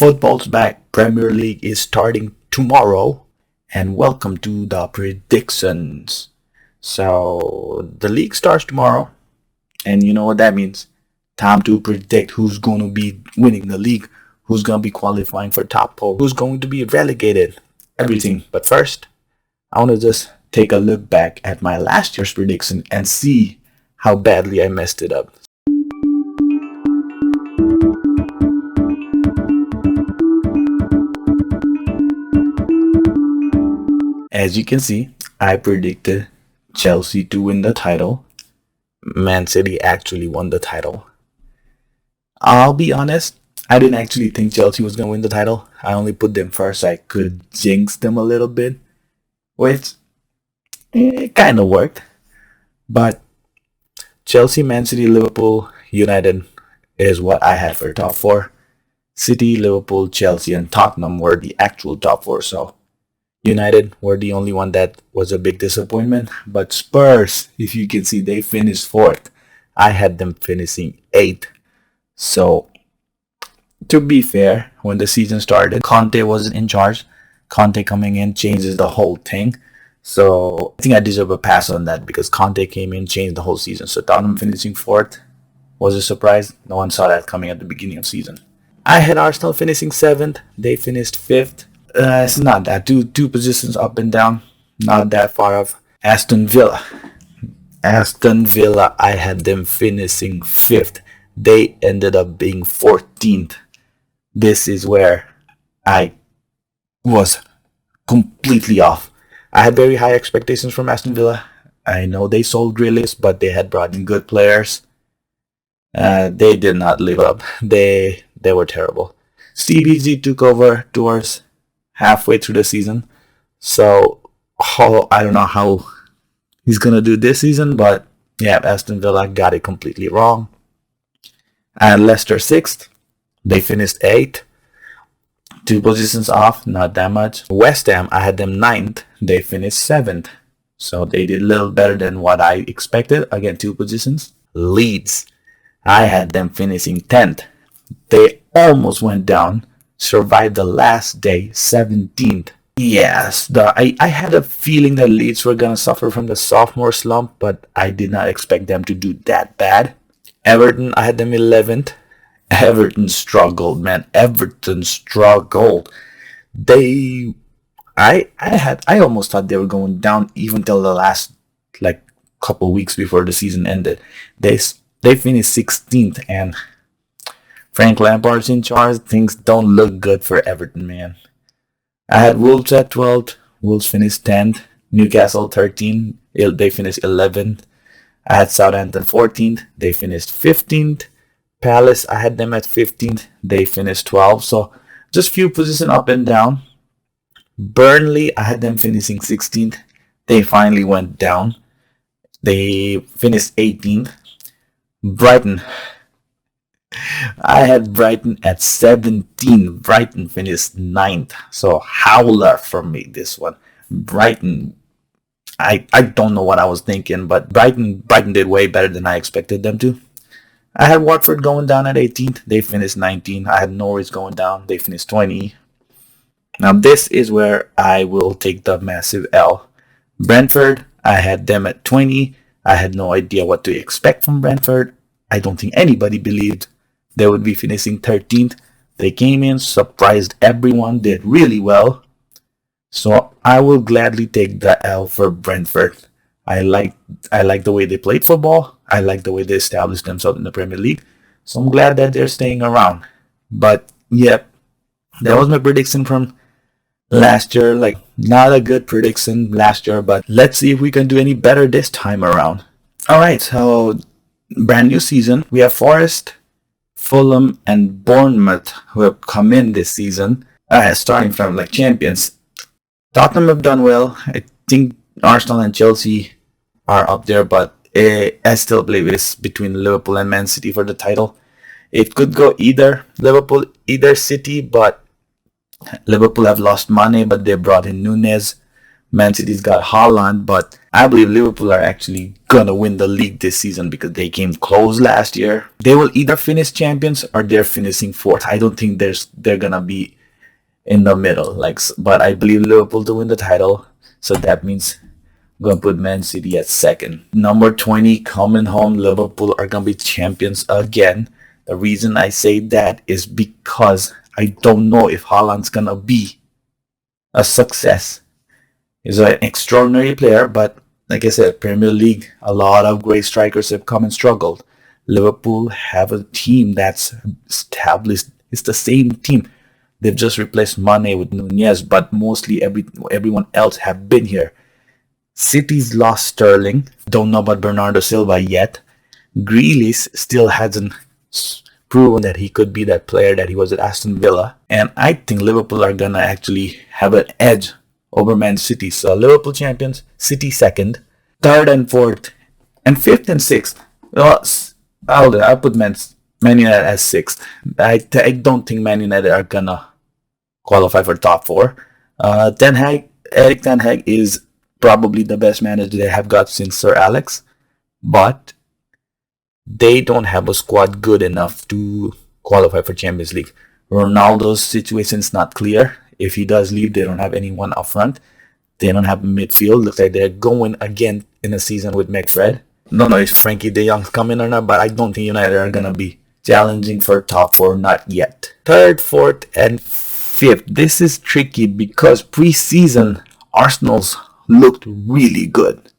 Football's back. Premier League is starting tomorrow. And welcome to the predictions. So, the league starts tomorrow. And you know what that means. Time to predict who's going to be winning the league, who's going to be qualifying for top four, who's going to be relegated, everything. But first, I want to just take a look back at my last year's prediction and see how badly I messed it up. As you can see, I predicted Chelsea to win the title. Man City actually won the title. I'll be honest, I didn't actually think Chelsea was going to win the title. I only put them first so I could jinx them a little bit, which it kind of worked. But Chelsea, Man City, Liverpool, United is what I had for top four. City, Liverpool, Chelsea, and Tottenham were the actual top four. So United were the only one that was a big disappointment. But Spurs, if you can see, they finished fourth. I had them finishing eighth. So, to be fair, when the season started, Conte wasn't in charge. Conte coming in changes the whole thing. So, I think I deserve a pass on that because Conte came in, changed the whole season. So, Tottenham finishing fourth was a surprise. No one saw that coming at the beginning of the season. I had Arsenal finishing seventh. They finished fifth. It's not that. Two positions up and down. Not that far off. Aston Villa, I had them finishing fifth. They ended up being 14th. This is where I was completely off. I had very high expectations from Aston Villa. I know they sold Grealish, but they had brought in good players. They did not live up. They were terrible. CBG took over towards halfway through the season. So I don't know how he's going to do this season, but yeah, Aston Villa got it completely wrong. And Leicester sixth. They finished eighth. 2 positions off, not that much. West Ham, I had them ninth. They finished seventh. So they did a little better than what I expected. Again, 2 positions. Leeds, I had them finishing 10th. They almost went down. Survived the last day, 17th. Yes, I had a feeling that Leeds were going to suffer from the sophomore slump, but I did not expect them to do that bad. Everton, I had them 11th. Everton struggled, man. Everton struggled. I almost thought they were going down even till the last couple weeks before the season ended. They finished 16th, and Frank Lampard's in charge. Things don't look good for Everton, man. I had Wolves at 12th. Wolves finished 10th. Newcastle 13th. They finished 11th. I had Southampton 14th. They finished 15th. Palace, I had them at 15th. They finished 12th. So just few positions up and down. Burnley, I had them finishing 16th. They finally went down. They finished 18th. Brighton, I had Brighton at 17. Brighton finished 9th. So howler from me, this one. Brighton, I don't know what I was thinking, but Brighton did way better than I expected them to. I had Watford going down at 18th. They finished 19. I had Norwich going down. They finished 20. Now this is where I will take the massive L. Brentford, I had them at 20. I had no idea what to expect from Brentford. I don't think anybody believed they would be finishing 13th. They came in, surprised everyone, did really well. So I will gladly take the L for Brentford. I like the way they played football. I like the way they established themselves in the Premier League. So I'm glad that they're staying around. But yep, that was my prediction from last year. Not a good prediction last year, but let's see if we can do any better this time around. Alright, so brand new season. We have Forest, Fulham, and Bournemouth who have come in this season, starting from champions. Tottenham have done well. I think Arsenal and Chelsea are up there, but I still believe it's between Liverpool and Man City for the title. It could go either Liverpool, either City, but Liverpool have lost Mane, but they brought in Nunez. Man City's got Haaland, but I believe Liverpool are actually gonna win the league this season because they came close last year. They will either finish champions or they're finishing fourth. I don't think they're gonna be in the middle. But I believe Liverpool to win the title, so that means I'm gonna put Man City at second. Number 20, coming home. Liverpool are gonna be champions again. The reason I say that is because I don't know if Haaland's gonna be a success. He's an extraordinary player, but like I said, Premier League, a lot of great strikers have come and struggled. Liverpool have a team that's established. It's the same team. They've just replaced Mane with Nunez, but mostly everyone else have been here. City's lost Sterling. Don't know about Bernardo Silva yet. Grealish still hasn't proven that he could be that player that he was at Aston Villa. And I think Liverpool are going to actually have an edge over Man City. So Liverpool champions, City second, third and fourth, and fifth and sixth. Well, I'll put Man United as sixth. I don't think Man United are going to qualify for top four. Erik Ten Hag is probably the best manager they have got since Sir Alex, but they don't have a squad good enough to qualify for Champions League. Ronaldo's situation is not clear. If he does leave, they don't have anyone up front. They don't have midfield. Looks like they're going again in a season with McFred. Don't know if Frankie De Jong's coming or not, but I don't think United are going to be challenging for top four, not yet. Third, fourth, and fifth. This is tricky because pre-season Arsenal's looked really good.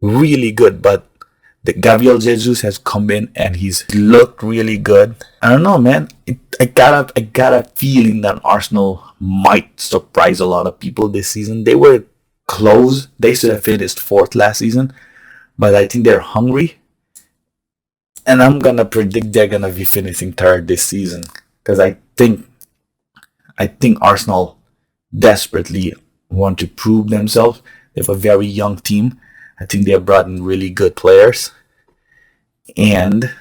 Really good, but the Gabriel Jesus has come in and he's looked really good. I don't know, man. I got a feeling that Arsenal might surprise a lot of people this season. They were close. They should have finished fourth last season, but I think they're hungry. And I'm gonna predict they're gonna be finishing third this season because I think Arsenal desperately want to prove themselves. They have a very young team. I think they have brought in really good players. And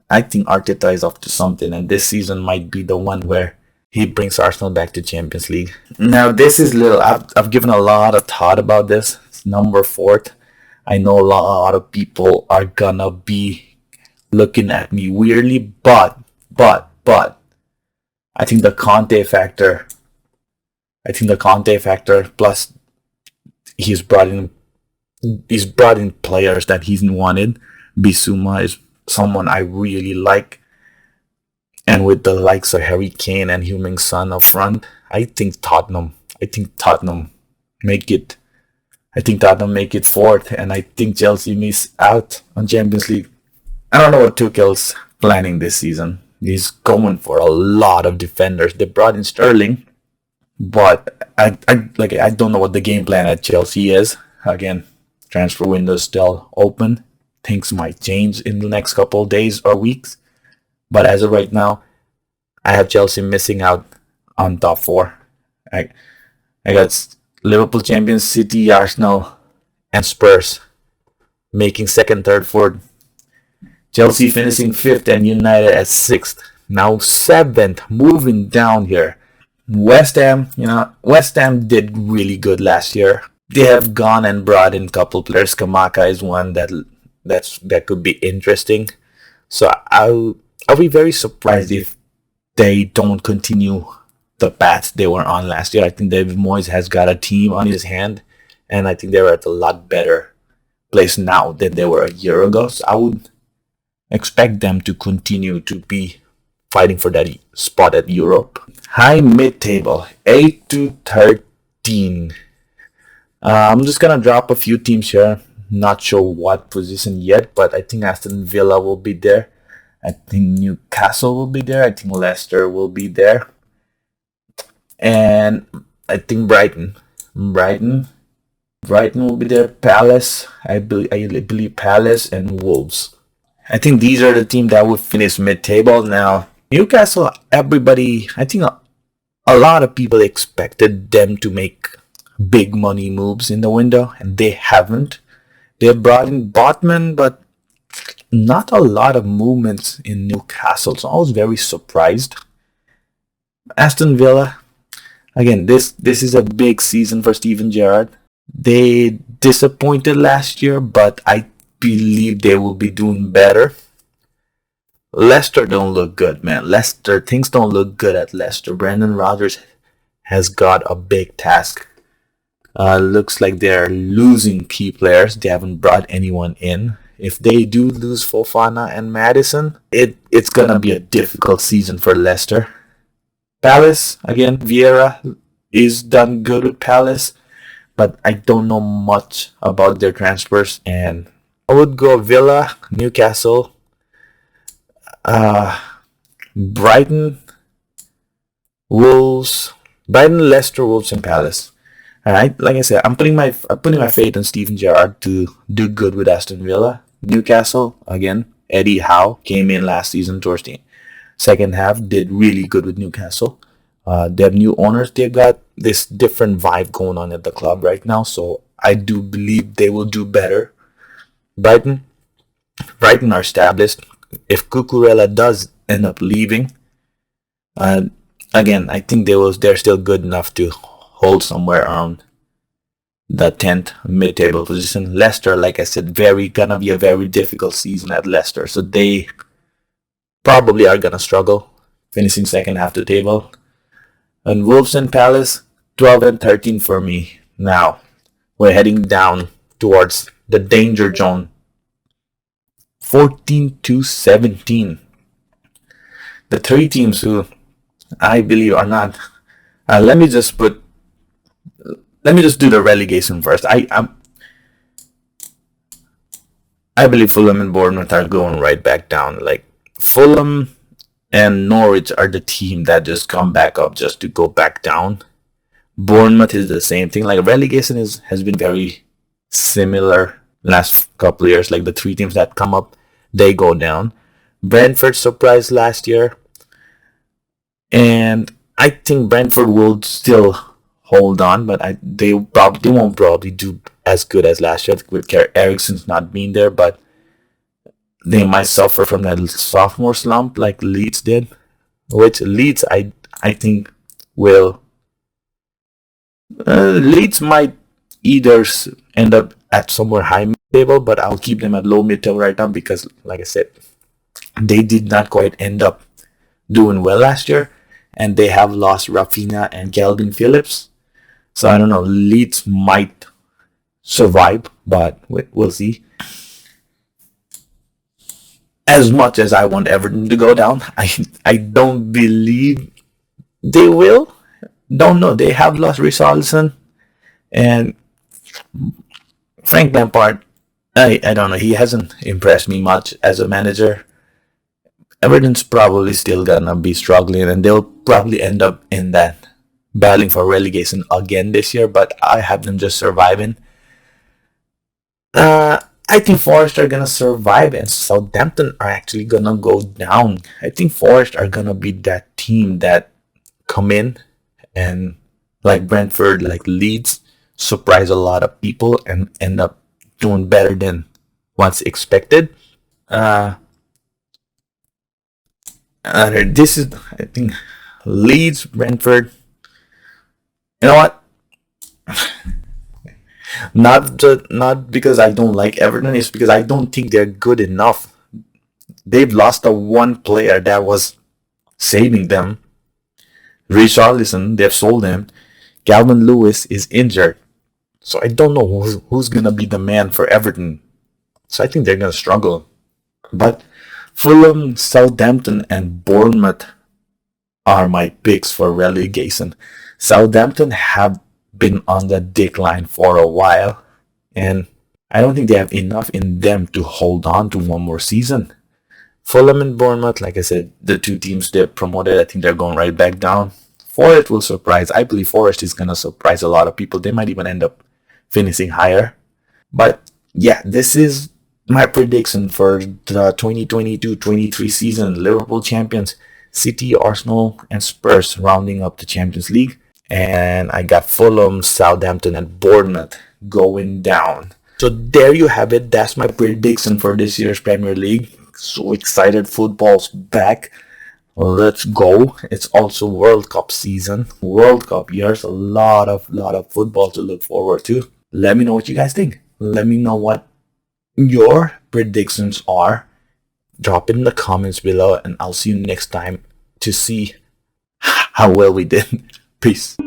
I think Arteta is up to something. And this season might be the one where he brings Arsenal back to Champions League. Now, this is I've given a lot of thought about this. It's number fourth. I know a lot of people are gonna be looking at me weirdly, but I think the Conte factor. Plus he's brought in players that he's wanted. Bissouma is someone I really like, and with the likes of Harry Kane and Heung-min Son up front, I think Tottenham make it. I think Tottenham make it fourth, and I think Chelsea miss out on Champions League. I don't know what Tuchel's planning this season. He's going for a lot of defenders. They brought in Sterling, but I don't know what the game plan at Chelsea is. Again, transfer window is still open. Things might change in the next couple of days or weeks. But as of right now, I have Chelsea missing out on top four. I got Liverpool champions, City, Arsenal, and Spurs making second, third, fourth. Chelsea finishing fifth and United at sixth. Now seventh, moving down here. West Ham did really good last year. They have gone and brought in a couple players. Kamaka is one that could be interesting. So I'll be very surprised if they don't continue the path they were on last year. I think David Moyes has got a team on his hand, and I think they're at a lot better place now than they were a year ago. So I would expect them to continue to be fighting for that spot at Europe. High mid-table, 8 to 13. I'm just gonna drop a few teams here. Not sure what position yet, but I think Aston Villa will be there. I think Newcastle will be there. I think Leicester will be there. And I think Brighton will be there. Palace, I believe Palace and Wolves. I think these are the teams that will finish mid-table. Now, Newcastle, I think a lot of people expected them to make big money moves in the window, and they haven't. They brought in Botman, but not a lot of movements in Newcastle, so I was very surprised. Aston Villa, again, this is a big season for Steven Gerrard. They disappointed last year, but I believe they will be doing better. Leicester don't look good, man. Leicester, things don't look good at Leicester. Brendan Rodgers has got a big task. Looks like they're losing key players. They haven't brought anyone in. If they do lose Fofana and Madison, it's gonna be a difficult season for Leicester. Palace, again, Vieira is done good with Palace, but I don't know much about their transfers. And I would go Villa, Newcastle, uh, Brighton, Wolves, Brighton, Leicester, Wolves, and Palace. All right, like I said, I'm putting my faith in Steven Gerrard to do good with Aston Villa. Newcastle again. Eddie Howe came in last season towards the second half, did really good with Newcastle. They have new owners. They've got this different vibe going on at the club right now, so I do believe they will do better. Brighton, Brighton are established. If Cucurella does end up leaving, uh, again, I think they're still good enough to hold somewhere around the 10th mid-table position. Leicester, like I said, gonna be a very difficult season at Leicester, so they probably are gonna struggle finishing second half the table. And Wolves and Palace, 12 and 13 for me. Now we're heading down towards the danger zone. 14 to 17. The three teams who I believe are not. Let me just do the relegation first. I believe Fulham and Bournemouth are going right back down. Like Fulham and Norwich are the team that just come back up just to go back down. Bournemouth is the same thing. Like relegation has been very similar last couple of years. Like the three teams that come up, they go down. Brentford surprised last year, and I think Brentford will still hold on, but they won't probably do as good as last year with Eriksen's not being there. But they might suffer from that sophomore slump like Leeds did, which Leeds I think will. Leeds might either end up at somewhere high mid table, but I'll keep them at low mid table right now because, like I said, they did not quite end up doing well last year, and they have lost Rafinha and Calvin Phillips. So I don't know. Leeds might survive, but we'll see. As much as I want Everton to go down, I don't believe they will. Don't know. They have lost Richarlison and Frank Lampard. I don't know. He hasn't impressed me much as a manager. Everton's probably still gonna be struggling, and they'll probably end up in that battling for relegation again this year. But I have them just surviving. I think Forest are gonna survive, and Southampton are actually gonna go down. I think Forest are gonna be that team that come in and like Brentford, like Leeds, surprise a lot of people and end up doing better than what's expected. Uh, this is, I think, Leeds, Brentford. You know what? Not because I don't like Everton. It's because I don't think they're good enough. They've lost the one player that was saving them. Richarlison, they've sold him. Calvin Lewis is injured. So I don't know who's going to be the man for Everton. So I think they're going to struggle. But Fulham, Southampton, and Bournemouth are my picks for relegation. Southampton have been on the decline for a while, and I don't think they have enough in them to hold on to one more season. Fulham and Bournemouth, like I said, the two teams they're promoted, I think they're going right back down. Forest will surprise. I believe Forest is going to surprise a lot of people. They might even end up finishing higher. But yeah, this is my prediction for the 2022-23 season. Liverpool champions, City, Arsenal, and Spurs rounding up the Champions League. And I got Fulham, Southampton, and Bournemouth going down. So there you have it. That's my prediction for this year's Premier League. So excited. Football's back. Let's go. It's also World Cup season. World Cup years. A lot of football to look forward to. Let me know what you guys think. Let me know what your predictions are. Drop it in the comments below, and I'll see you next time to see how well we did. Peace.